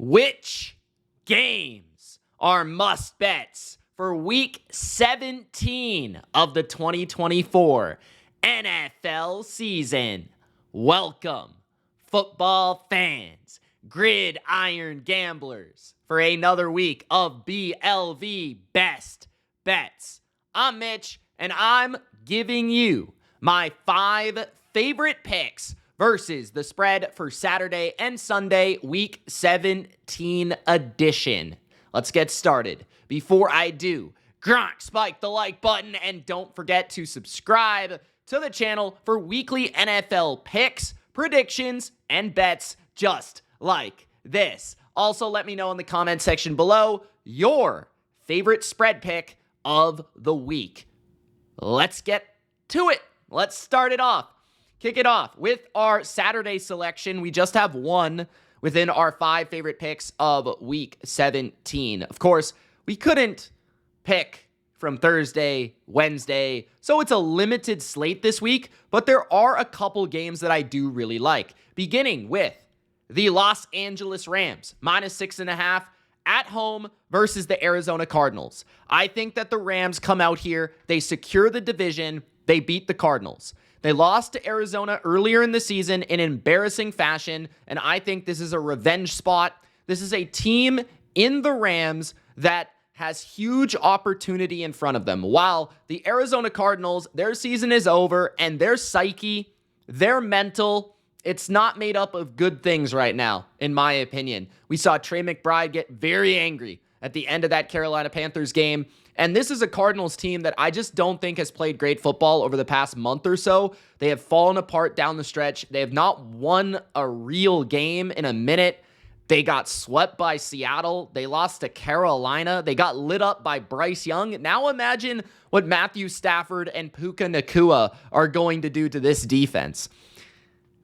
Which games are must bets for week 17 of the 2024 NFL season? Welcome, football fans, gridiron gamblers, for another week of BLV Best Bets. I'm Mitch, and I'm giving you my 5 favorite picks versus the spread for Saturday and Sunday, Week 17 edition. Let's get started. Before I do, spike the like button and don't forget to subscribe to the channel for weekly NFL picks, predictions, and bets just like this. Also, let me know in the comment section below your favorite spread pick of the week. Let's get to it. Let's start it off. Kick it off with our Saturday selection. We just have one within our 5 favorite picks of week 17. Of course, we couldn't pick from Thursday, Wednesday, so it's a limited slate this week, but there are a couple games that I do really like. Beginning with the Los Angeles Rams, -6.5 at home versus the Arizona Cardinals. I think that the Rams come out here, they secure the division, they beat the Cardinals. They lost to Arizona earlier in the season in embarrassing fashion, and I think this is a revenge spot. This is a team in the Rams that has huge opportunity in front of them. While the Arizona Cardinals, their season is over, and their psyche, their mental, it's not made up of good things right now, in my opinion. We saw Trey McBride get very angry at the end of that Carolina Panthers game. And this is a Cardinals team that I just don't think has played great football over the past month or so. They have fallen apart down the stretch. They have not won a real game in a minute. They got swept by Seattle. They lost to Carolina. They got lit up by Bryce Young. Now imagine what Matthew Stafford and Puka Nacua are going to do to this defense.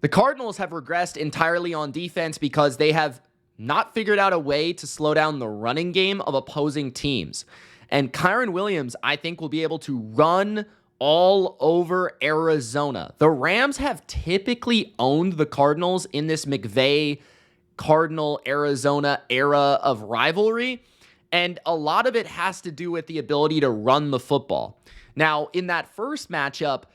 The Cardinals have regressed entirely on defense because they have not figured out a way to slow down the running game of opposing teams. And Kyren Williams, I think, will be able to run all over Arizona. The Rams have typically owned the Cardinals in this McVay Cardinal-Arizona era of rivalry, and a lot of it has to do with the ability to run the football. Now, in that first matchup,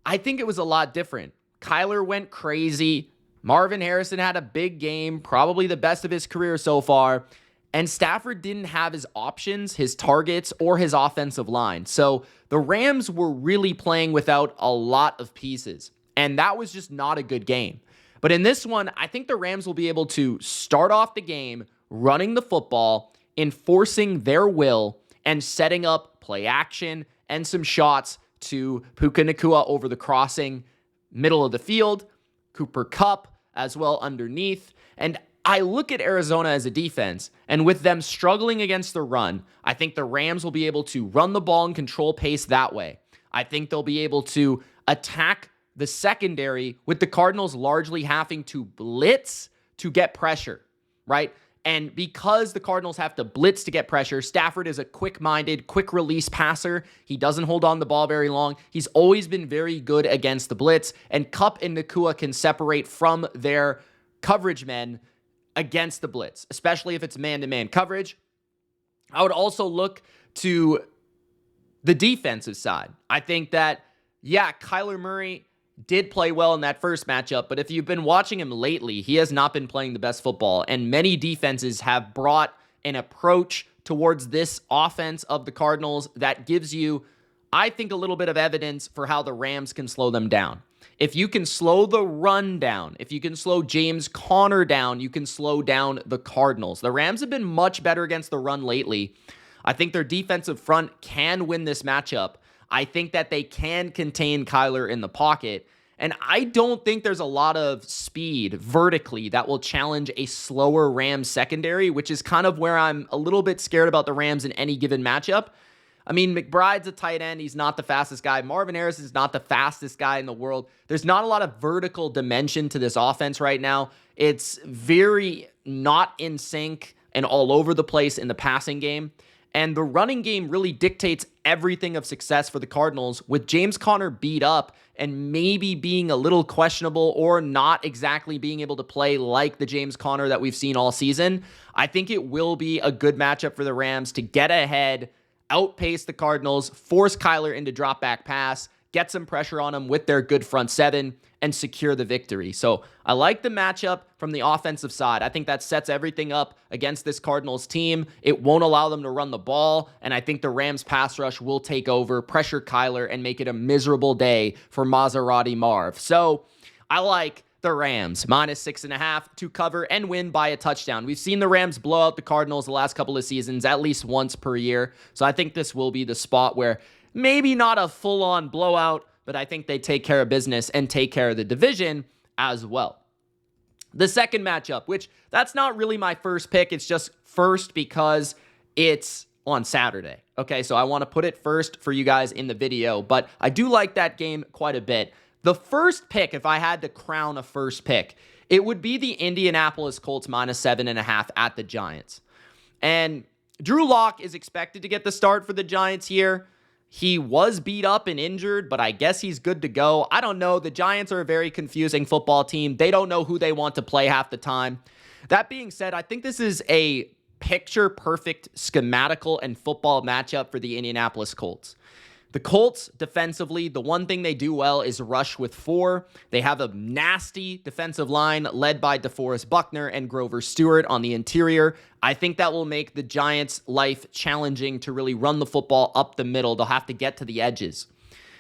I think it was a lot different. Kyler went crazy. Marvin Harrison had a big game, probably the best of his career so far. And Stafford didn't have his options, his targets, or his offensive line. So the Rams were really playing without a lot of pieces. And that was just not a good game. But in this one, I think the Rams will be able to start off the game running the football, enforcing their will, and setting up play action and some shots to Puka Nacua over the crossing, middle of the field, Cooper Kupp as well underneath. And I look at Arizona as a defense, and with them struggling against the run, I think the Rams will be able to run the ball and control pace that way. I think they'll be able to attack the secondary with the Cardinals largely having to blitz to get pressure, right? And because the Cardinals have to blitz to get pressure, Stafford is a quick-minded, quick-release passer. He doesn't hold on the ball very long. He's always been very good against the blitz, and Kupp and Nacua can separate from their coverage men against the blitz, especially if it's man-to-man coverage. I would also look to the defensive side. I think that, Kyler Murray did play well in that first matchup, but if you've been watching him lately, he has not been playing the best football, and many defenses have brought an approach towards this offense of the Cardinals that gives you, I think, a little bit of evidence for how the Rams can slow them down. If you can slow the run down, if you can slow James Conner down, you can slow down the Cardinals. The Rams have been much better against the run lately. I think their defensive front can win this matchup. I think that they can contain Kyler in the pocket. And I don't think there's a lot of speed vertically that will challenge a slower Rams secondary, which is kind of where I'm a little bit scared about the Rams in any given matchup. I mean, McBride's a tight end. He's not the fastest guy. Marvin Harrison's not the fastest guy in the world. There's not a lot of vertical dimension to this offense right now. It's very not in sync and all over the place in the passing game. And the running game really dictates everything of success for the Cardinals, with James Conner beat up and maybe being a little questionable or not exactly being able to play like the James Conner that we've seen all season. I think it will be a good matchup for the Rams to get ahead, outpace the Cardinals, force Kyler into drop back pass, get some pressure on him with their good front seven, and secure the victory. So I like the matchup from the offensive side. I think that sets everything up against this Cardinals team. It won't allow them to run the ball, and I think the Rams pass rush will take over, pressure Kyler, and make it a miserable day for Maserati Marv. So I like the Rams -6.5 to cover and win by a touchdown. We've seen the Rams blow out the Cardinals the last couple of seasons at least once per year. So I think this will be the spot where maybe not a full-on blowout, but I think they take care of business and take care of the division as well. The second matchup, which that's not really my first pick. It's just first because it's on Saturday. Okay, so I want to put it first for you guys in the video, but I do like that game quite a bit. The first pick, if I had to crown a first pick, it would be the Indianapolis Colts -7.5 at the Giants. And Drew Lock is expected to get the start for the Giants here. He was beat up and injured, but I guess he's good to go. I don't know. The Giants are a very confusing football team. They don't know who they want to play half the time. That being said, I think this is a picture-perfect schematical and football matchup for the Indianapolis Colts. The Colts, defensively, the one thing they do well is rush with 4. They have a nasty defensive line led by DeForest Buckner and Grover Stewart on the interior. I think that will make the Giants' life challenging to really run the football up the middle. They'll have to get to the edges.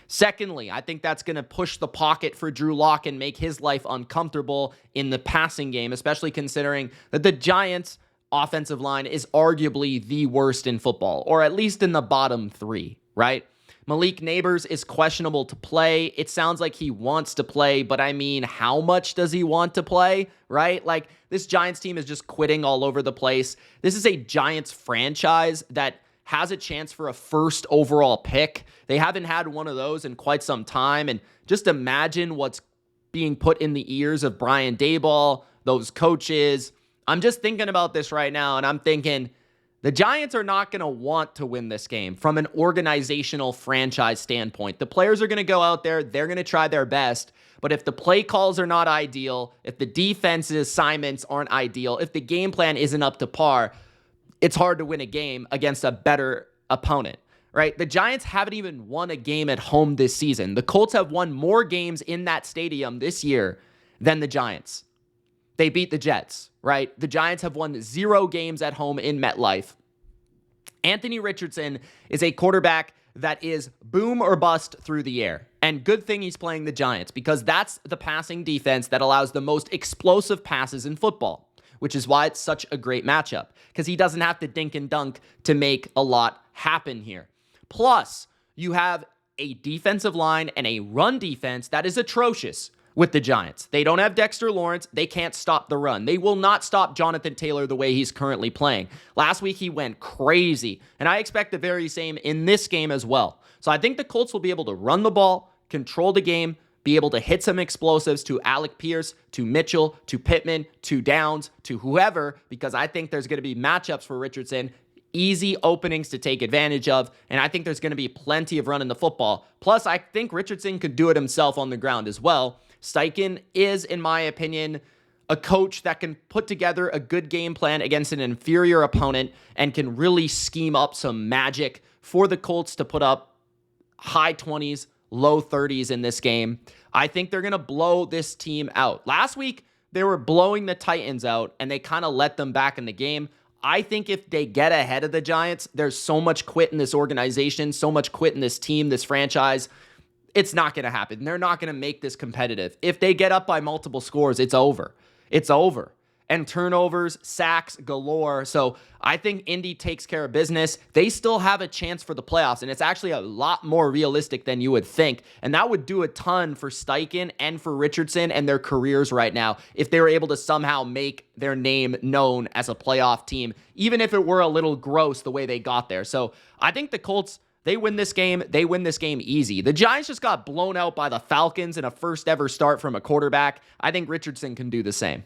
Secondly, I think that's going to push the pocket for Drew Lock and make his life uncomfortable in the passing game, especially considering that the Giants' offensive line is arguably the worst in football, or at least in the bottom 3, right? Malik Neighbors is questionable to play. It sounds like he wants to play, but I mean, how much does he want to play, right? Like, this Giants team is just quitting all over the place. This is a Giants franchise that has a chance for a first overall pick. They haven't had one of those in quite some time, and just imagine what's being put in the ears of Brian Daboll, those coaches. I'm just thinking about this right now, and I'm thinking, the Giants are not going to want to win this game from an organizational franchise standpoint. The players are going to go out there. They're going to try their best. But if the play calls are not ideal, if the defense's assignments aren't ideal, if the game plan isn't up to par, it's hard to win a game against a better opponent, right? The Giants haven't even won a game at home this season. The Colts have won more games in that stadium this year than the Giants. They beat the Jets, right? The Giants have won 0 games at home in MetLife. Anthony Richardson is a quarterback that is boom or bust through the air. And good thing he's playing the Giants, because that's the passing defense that allows the most explosive passes in football, which is why it's such a great matchup, because he doesn't have to dink and dunk to make a lot happen here. Plus, you have a defensive line and a run defense that is atrocious with the Giants. They don't have Dexter Lawrence. They can't stop the run. They will not stop Jonathan Taylor the way he's currently playing. Last week, he went crazy, and I expect the very same in this game as well. So I think the Colts will be able to run the ball, control the game, be able to hit some explosives to Alec Pierce, to Mitchell, to Pittman, to Downs, to whoever, because I think there's going to be matchups for Richardson, easy openings to take advantage of, and I think there's going to be plenty of running the football. Plus, I think Richardson could do it himself on the ground as well. Steichen is, in my opinion, a coach that can put together a good game plan against an inferior opponent and can really scheme up some magic for the Colts to put up high 20s, low 30s in this game. I think they're going to blow this team out. Last week, they were blowing the Titans out, and they kind of let them back in the game. I think if they get ahead of the Giants, there's so much quit in this organization, so much quit in this team, this franchise. It's not going to happen. They're not going to make this competitive. If they get up by multiple scores, it's over. It's over. And turnovers, sacks galore. So I think Indy takes care of business. They still have a chance for the playoffs, and it's actually a lot more realistic than you would think. And that would do a ton for Steichen and for Richardson and their careers right now if they were able to somehow make their name known as a playoff team, even if it were a little gross the way they got there. So I think the Colts, they win this game. They win this game easy. The Giants just got blown out by the Falcons in a first ever start from a quarterback. I think Richardson can do the same.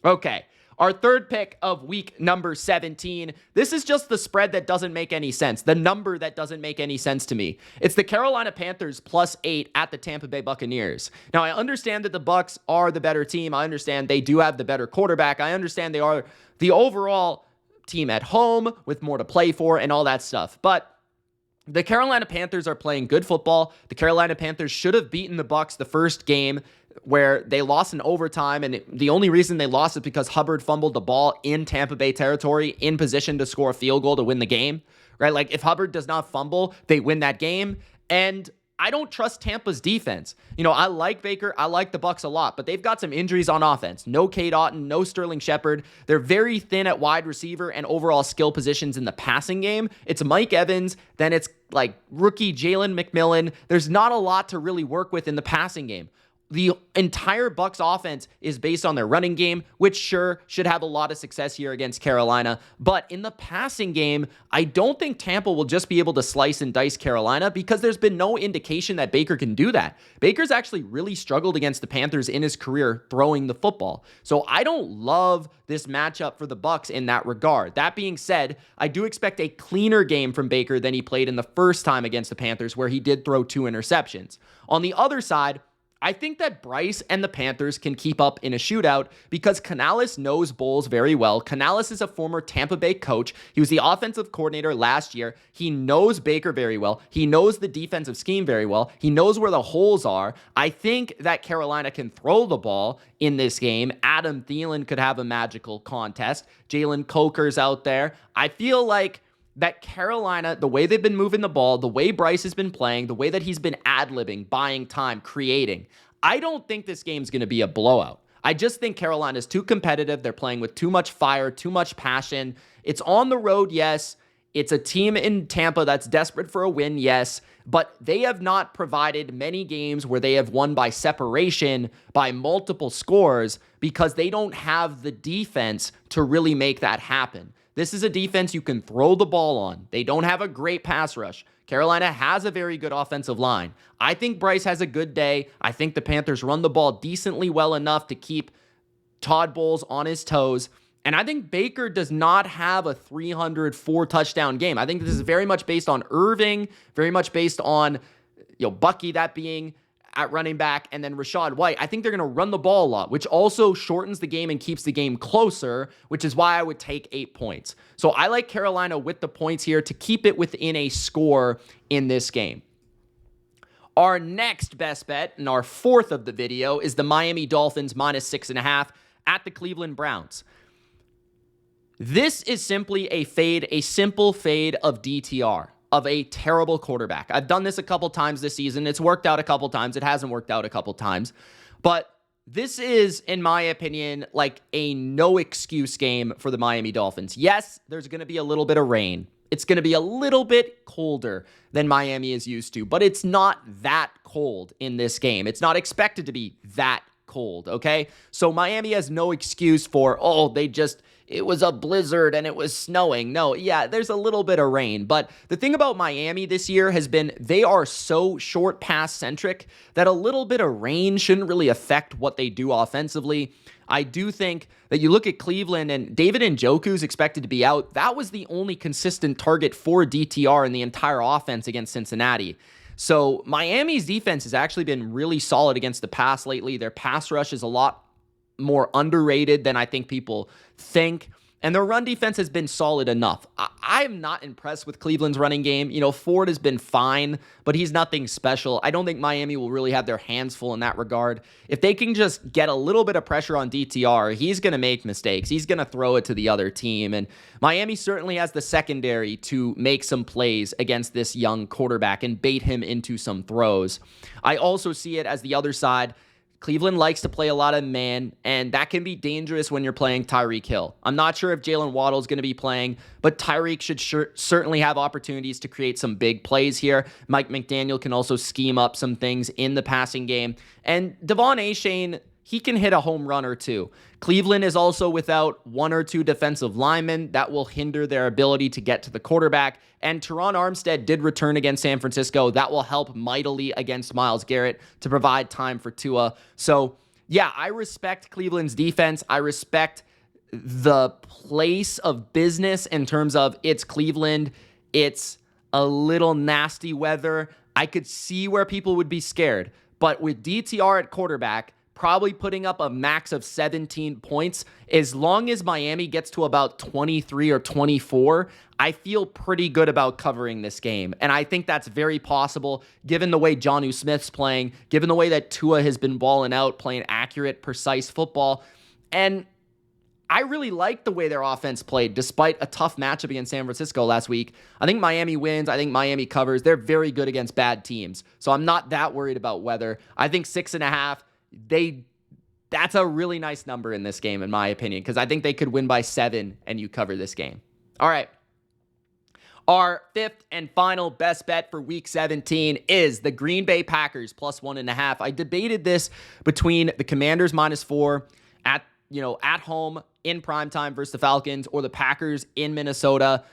Okay, Our third pick of week number 17. This is just the spread that doesn't make any sense. The number that doesn't make any sense to me. It's the Carolina Panthers +8 at the Tampa Bay Buccaneers. Now, I understand that the Bucs are the better team. I understand they do have the better quarterback. I understand they are the overall team at home with more to play for and all that stuff. But the Carolina Panthers are playing good football. The Carolina Panthers should have beaten the Bucs the first game where they lost in overtime, and the only reason they lost is because Hubbard fumbled the ball in Tampa Bay territory in position to score a field goal to win the game, right? Like, if Hubbard does not fumble, they win that game, and I don't trust Tampa's defense. I like Baker. I like the Bucs a lot, but they've got some injuries on offense. No Cade Otton, no Sterling Shepard. They're very thin at wide receiver and overall skill positions in the passing game. It's Mike Evans, then it's like rookie Jalen McMillan. There's not a lot to really work with in the passing game. The entire Bucs offense is based on their running game, which sure should have a lot of success here against Carolina. But in the passing game, I don't think Tampa will just be able to slice and dice Carolina because there's been no indication that Baker can do that. Baker's actually really struggled against the Panthers in his career throwing the football. So I don't love this matchup for the Bucs in that regard. That being said, I do expect a cleaner game from Baker than he played in the first time against the Panthers, where he did throw 2 interceptions. On the other side, I think that Bryce and the Panthers can keep up in a shootout because Canales knows Bowles very well. Canales is a former Tampa Bay coach. He was the offensive coordinator last year. He knows Baker very well. He knows the defensive scheme very well. He knows where the holes are. I think that Carolina can throw the ball in this game. Adam Thielen could have a magical contest. Jalen Coker's out there. I feel like that Carolina, the way they've been moving the ball, the way Bryce has been playing, the way that he's been ad-libbing, buying time, creating, I don't think this game's going to be a blowout. I just think Carolina's too competitive. They're playing with too much fire, too much passion. It's on the road, yes. It's a team in Tampa that's desperate for a win, yes. But they have not provided many games where they have won by separation, by multiple scores, because they don't have the defense to really make that happen. This is a defense you can throw the ball on. They don't have a great pass rush. Carolina has a very good offensive line. I think Bryce has a good day. I think the Panthers run the ball decently well enough to keep Todd Bowles on his toes. And I think Baker does not have a 304 touchdown game. I think this is very much based on Irving, very much based on Bucky, that being at running back, and then Rachaad White. I think they're going to run the ball a lot, which also shortens the game and keeps the game closer, which is why I would take 8 points. So I like Carolina with the points here to keep it within a score in this game. Our next best bet, and our fourth of the video, is the Miami Dolphins -6.5 at the Cleveland Browns. This is simply a fade, a simple fade of DTR, of a terrible quarterback. I've done this a couple times this season. It's worked out a couple times. It hasn't worked out a couple times. But this is, in my opinion, like a no excuse game for the Miami Dolphins. Yes, there's going to be a little bit of rain. It's going to be a little bit colder than Miami is used to, but it's not that cold in this game. It's not expected to be that cold, okay? So Miami has no excuse for, it was a blizzard and it was snowing. No, yeah, there's a little bit of rain. But the thing about Miami this year has been they are so short pass centric that a little bit of rain shouldn't really affect what they do offensively. I do think that you look at Cleveland and David Njoku's expected to be out. That was the only consistent target for DTR in the entire offense against Cincinnati. So Miami's defense has actually been really solid against the pass lately. Their pass rush is a lot more underrated than I think people think. And their run defense has been solid enough. I'm not impressed with Cleveland's running game. Ford has been fine, but he's nothing special. I don't think Miami will really have their hands full in that regard. If they can just get a little bit of pressure on DTR, he's going to make mistakes. He's going to throw it to the other team. And Miami certainly has the secondary to make some plays against this young quarterback and bait him into some throws. I also see it as the other side. Cleveland likes to play a lot of man, and that can be dangerous when you're playing Tyreek Hill. I'm not sure if Jalen Waddle is going to be playing, but Tyreek should certainly have opportunities to create some big plays here. Mike McDaniel can also scheme up some things in the passing game. And Devon Achane, he can hit a home run or two. Cleveland is also without one or two defensive linemen. That will hinder their ability to get to the quarterback. And Teron Armstead did return against San Francisco. That will help mightily against Myles Garrett to provide time for Tua. So, yeah, I respect Cleveland's defense. I respect the place of business in terms of it's Cleveland, it's a little nasty weather. I could see where people would be scared. But with DTR at quarterback, probably putting up a max of 17 points, as long as Miami gets to about 23 or 24, I feel pretty good about covering this game. And I think that's very possible given the way Jonnu Smith's playing, given the way that Tua has been balling out, playing accurate, precise football. And I really like the way their offense played despite a tough matchup against San Francisco last week. I think Miami wins. I think Miami covers. They're very good against bad teams. So I'm not that worried about weather. I think 6.5, that's a really nice number in this game, in my opinion, because I think they could win by 7 and you cover this game. All right. Our fifth and final best bet for week 17 is the Green Bay Packers plus 1.5. I debated this between the Commanders -4 at home in primetime versus the Falcons or the Packers in Minnesota.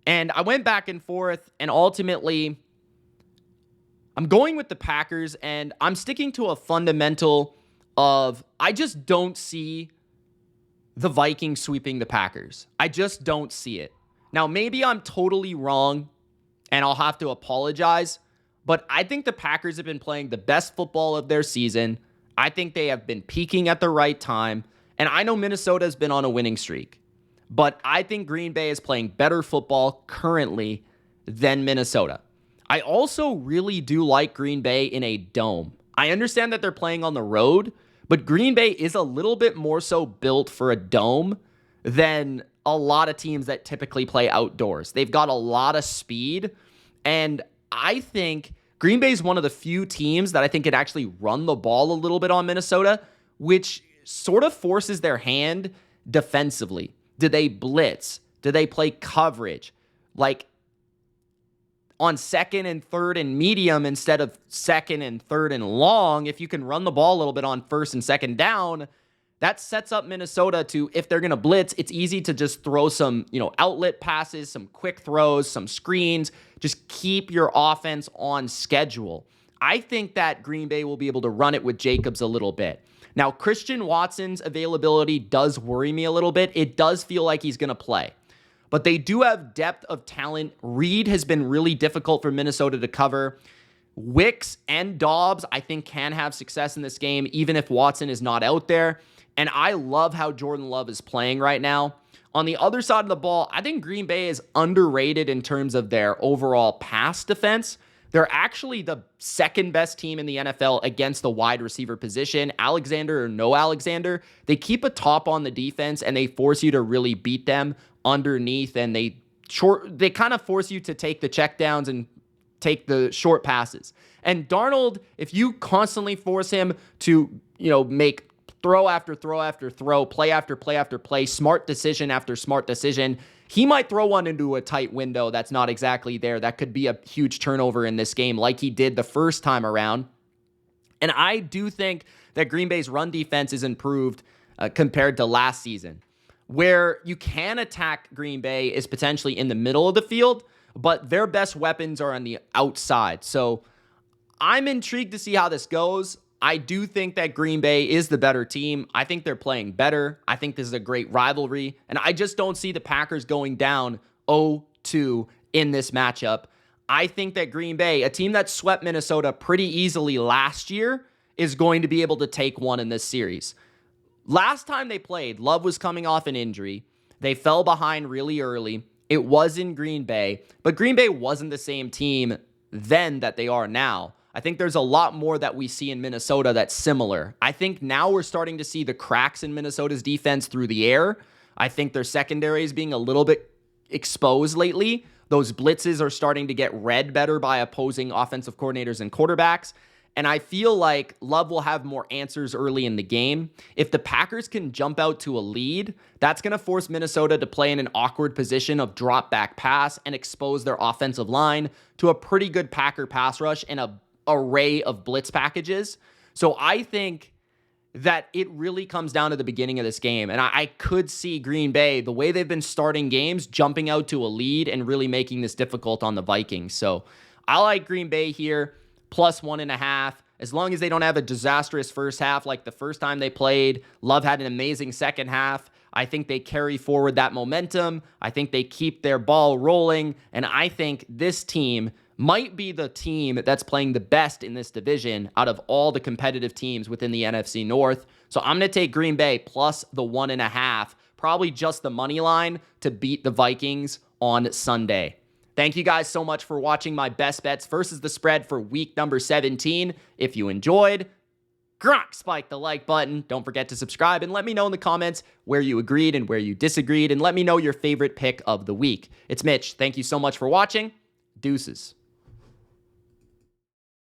And I went back and forth, and ultimately I'm going with the Packers, and I'm sticking to a fundamental of I just don't see the Vikings sweeping the Packers. I just don't see it. Now, maybe I'm totally wrong, and I'll have to apologize, but I think the Packers have been playing the best football of their season. I think they have been peaking at the right time. And I know Minnesota has been on a winning streak, but I think Green Bay is playing better football currently than Minnesota. I also really do like Green Bay in a dome. I understand that they're playing on the road, but Green Bay is a little bit more so built for a dome than a lot of teams that typically play outdoors. They've got a lot of speed, and I think Green Bay is one of the few teams that I think could actually run the ball a little bit on Minnesota, which sort of forces their hand defensively. Do they blitz? Do they play coverage? Like on second and third and medium instead of second and third and long, if you can run the ball a little bit on first and second down, that sets up Minnesota to, if they're going to blitz, it's easy to just throw some, outlet passes, some quick throws, some screens, just keep your offense on schedule. I think that Green Bay will be able to run it with Jacobs a little bit. Now, Christian Watson's availability does worry me a little bit. It does feel like he's going to play. But they do have depth of talent. Reed has been really difficult for Minnesota to cover. Wicks and Dobbs, I think, can have success in this game, even if Watson is not out there. And I love how Jordan Love is playing right now. On the other side of the ball, I think Green Bay is underrated in terms of their overall pass defense. They're actually the second best team in the NFL against the wide receiver position. Alexander or no Alexander, they keep a top on the defense and they force you to really beat them underneath, and they kind of force you to take the checkdowns and take the short passes. And Darnold, if you constantly force him to, make throw after throw after throw, play after play after play, smart decision after smart decision, he might throw one into a tight window that's not exactly there. That could be a huge turnover in this game like he did the first time around. And I do think that Green Bay's run defense is improved compared to last season. Where you can attack Green Bay is potentially in the middle of the field, but their best weapons are on the outside. So I'm intrigued to see how this goes. I do think that Green Bay is the better team. I think they're playing better. I think this is a great rivalry. And I just don't see the Packers going down 0-2 in this matchup. I think that Green Bay, a team that swept Minnesota pretty easily last year, is going to be able to take one in this series. Last time they played, Love was coming off an injury. They fell behind really early. It was in Green Bay, but Green Bay wasn't the same team then that they are now. I think there's a lot more that we see in Minnesota that's similar. I think now we're starting to see the cracks in Minnesota's defense through the air. I think their secondary is being a little bit exposed lately. Those blitzes are starting to get read better by opposing offensive coordinators and quarterbacks. And I feel like Love will have more answers early in the game. If the Packers can jump out to a lead, that's going to force Minnesota to play in an awkward position of drop back pass and expose their offensive line to a pretty good Packer pass rush and a array of blitz packages. So I think that it really comes down to the beginning of this game. And I could see Green Bay, the way they've been starting games, jumping out to a lead and really making this difficult on the Vikings. So I like Green Bay here, plus 1.5. As long as they don't have a disastrous first half like the first time they played. Love had an amazing second half. I think they carry forward that momentum. I think they keep their ball rolling. And I think this team might be the team that's playing the best in this division out of all the competitive teams within the NFC North. So I'm going to take Green Bay plus the 1.5, probably just the money line to beat the Vikings on Sunday. Thank you guys so much for watching my best bets versus the spread for week number 17. If you enjoyed, spike the like button. Don't forget to subscribe and let me know in the comments where you agreed and where you disagreed, and let me know your favorite pick of the week. It's Mitch. Thank you so much for watching. Deuces.